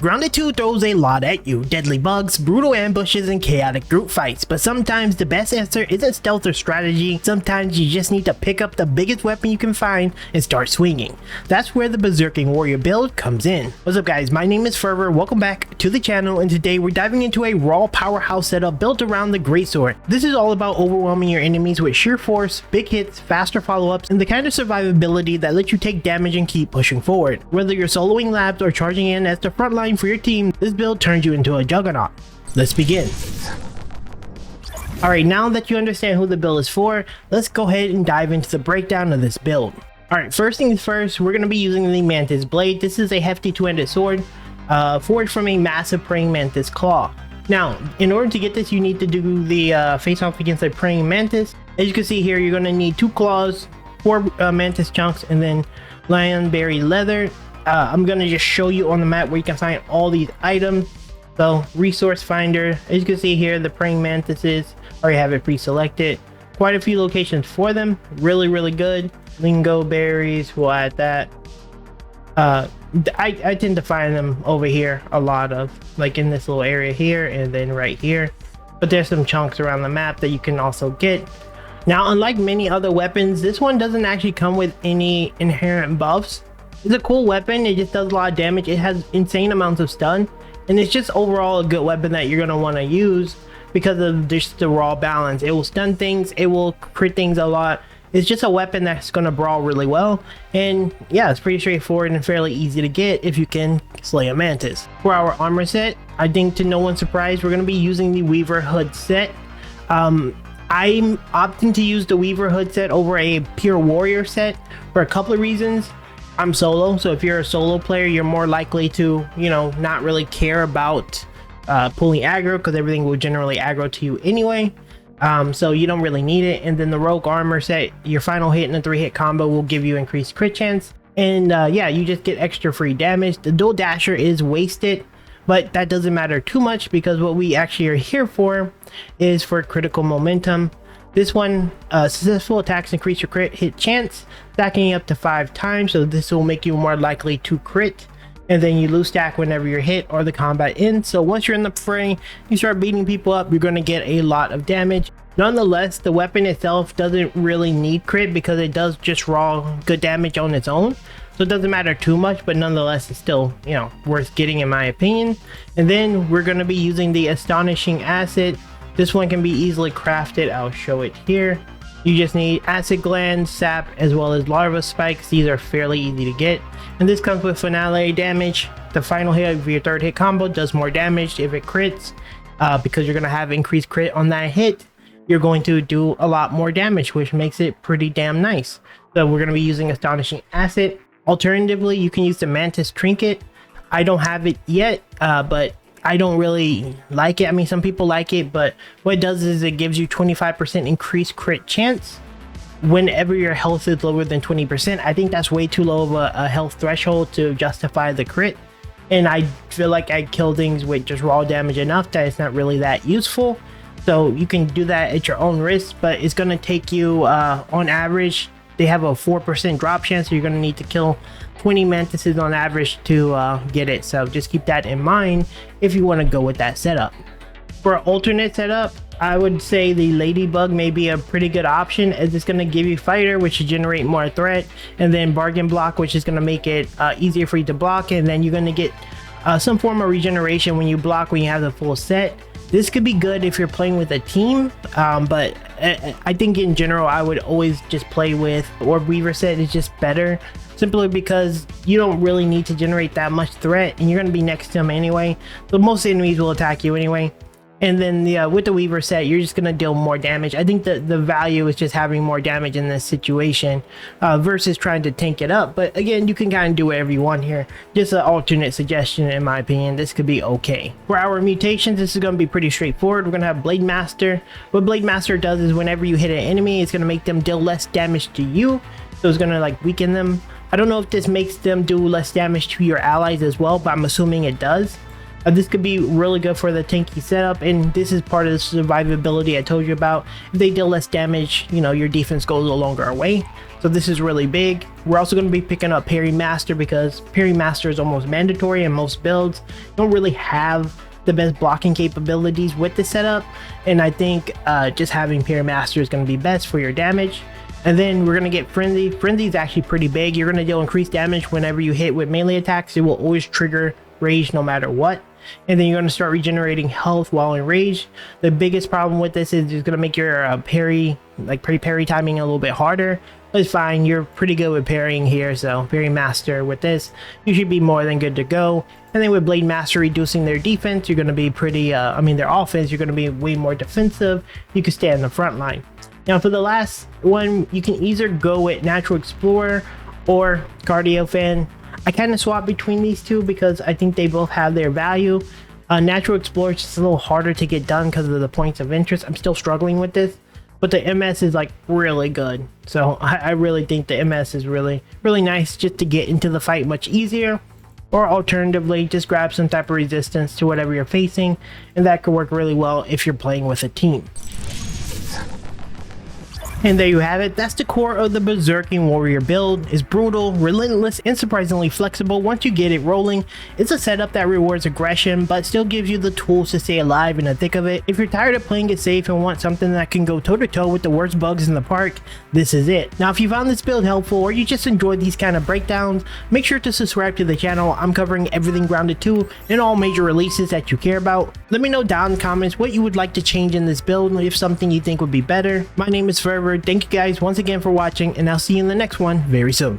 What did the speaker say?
Grounded 2 throws a lot at you, deadly bugs, brutal ambushes, and chaotic group fights, but sometimes the best answer isn't stealth or strategy. Sometimes you just need to pick up the biggest weapon you can find and start swinging. That's where the Beserking warrior build comes in. What's up guys, my name is Fervor, welcome back to the channel, and today we're diving into a raw powerhouse setup built around the Greatsword. This is all about overwhelming your enemies with sheer force, big hits, faster follow-ups, and the kind of survivability that lets you take damage and keep pushing forward. Whether you're soloing labs or charging in as the front line for your team, this build turns you into a juggernaut. Let's begin. Alright, now that you understand who the build is for, let's go ahead and dive into the breakdown of this build. Alright, first things first, we're going to be using the Mantis Blade. This is a hefty two-handed sword, forged from a massive praying mantis claw. Now, in order to get this, you need to do the face-off against a praying mantis. As you can see here, you're going to need 2 claws, 4 mantis chunks, and then lionberry leather. I'm going to just show you on the map where you can find all these items. So, resource finder, as you can see here, the praying mantises, already have it pre-selected. Quite a few locations for them, really good. Lingo berries, we'll add that. I tend to find them over here a lot of, like in this little area here and then right here. But there's some chunks around the map that you can also get. Now, unlike many other weapons, this one doesn't actually come with any inherent buffs. It's a cool weapon, it just does a lot of damage, it has insane amounts of stun, and it's just overall a good weapon that you're going to want to use because of just the raw balance. It will stun things, it will crit things a lot. It's just a weapon that's going to brawl really well, and yeah, it's pretty straightforward and fairly easy to get if you can slay a mantis. For our armor set, I think to no one's surprise, we're going to be using the Weaver Hood set. I'm opting to use the Weaver Hood set over a pure warrior set for a couple of reasons. I'm solo, so if you're a solo player, you're more likely to, not really care about pulling aggro because everything will generally aggro to you anyway. So you don't really need it. And then the rogue armor set, your final hit in a 3-hit combo will give you increased crit chance. And yeah, you just get extra free damage. The dual dasher is wasted, but that doesn't matter too much because what we actually are here for is for critical momentum. This one, successful attacks increase your crit hit chance, stacking up to 5 times, so this will make you more likely to crit. And then you lose stack whenever you're hit or the combat ends. So once you're in the fray, you start beating people up, you're going to get a lot of damage. Nonetheless, the weapon itself doesn't really need crit because it does just raw good damage on its own. So it doesn't matter too much, but nonetheless, it's still, worth getting in my opinion. And then we're going to be using the astonishing acid. This one can be easily crafted. I'll show it here. You just need acid glands, sap, as well as larva spikes. These are fairly easy to get. And this comes with finale damage. The final hit of your 3rd hit combo does more damage if it crits. Because you're going to have increased crit on that hit, you're going to do a lot more damage, which makes it pretty damn nice. So we're going to be using astonishing acid. Alternatively, you can use the Mantis Trinket. I don't have it yet, but I don't really like it. I mean, some people like it, but what it does is it gives you 25% increased crit chance whenever your health is lower than 20%. I think that's way too low of a health threshold to justify the crit. And I feel like I kill things with just raw damage enough that it's not really that useful. So you can do that at your own risk, but it's going to take you, on average, they have a 4% drop chance, so you're going to need to kill 20 mantises on average to get it. So just keep that in mind if you want to go with that setup. For an alternate setup, I would say the Ladybug may be a pretty good option, as it's going to give you Fighter, which should generate more threat, and then Bargain Block, which is going to make it easier for you to block, and then you're going to get some form of regeneration when you block when you have the full set. This could be good if you're playing with a team, but I think in general I would always just play with Orb Weaver set. Is just better, simply because you don't really need to generate that much threat and you're going to be next to them anyway, so most enemies will attack you anyway. And then with the Weaver set, you're just going to deal more damage. I think the value is just having more damage in this situation versus trying to tank it up. But again, you can kind of do whatever you want here. Just an alternate suggestion in my opinion. This could be okay. For our mutations, this is going to be pretty straightforward. We're going to have Blade Master. What Blade Master does is whenever you hit an enemy, it's going to make them deal less damage to you. So it's going to like weaken them. I don't know if this makes them do less damage to your allies as well, but I'm assuming it does. This could be really good for the tanky setup, and this is part of the survivability I told you about. If they deal less damage, you know, your defense goes a longer way. So this is really big. We're also going to be picking up Parry Master because Parry Master is almost mandatory in most builds. You don't really have the best blocking capabilities with the setup, and I think just having Parry Master is going to be best for your damage. And then we're going to get Frenzy. Frenzy is actually pretty big. You're going to deal increased damage whenever you hit with melee attacks. It will always trigger rage no matter what. And then you're going to start regenerating health while in rage. The biggest problem with this is it's going to make your parry timing a little bit harder. But it's fine, you're pretty good with parrying here, so Parry Master with this, you should be more than good to go. And then with Blade Master reducing their defense, you're going to be pretty, their offense, you're going to be way more defensive. You can stay in the front line. Now for the last one, you can either go with Natural Explorer or Cardio Fan. I kind of swap between these two because I think they both have their value. Natural Explorer is just a little harder to get done because of the points of interest. I'm still struggling with this, but the MS is like really good. So I really think the MS is really nice just to get into the fight much easier. Or alternatively, just grab some type of resistance to whatever you're facing, and that could work really well if you're playing with a team. And there you have it. That's the core of the Beserking Warrior build. It's brutal, relentless, and surprisingly flexible once you get it rolling. It's a setup that rewards aggression, but still gives you the tools to stay alive in the thick of it. If you're tired of playing it safe and want something that can go toe-to-toe with the worst bugs in the park, this is it. Now, if you found this build helpful or you just enjoyed these kind of breakdowns, make sure to subscribe to the channel. I'm covering everything Grounded 2 and all major releases that you care about. Let me know down in the comments what you would like to change in this build, if something you think would be better. My name is Forever. Thank you guys once again for watching, and I'll see you in the next one very soon.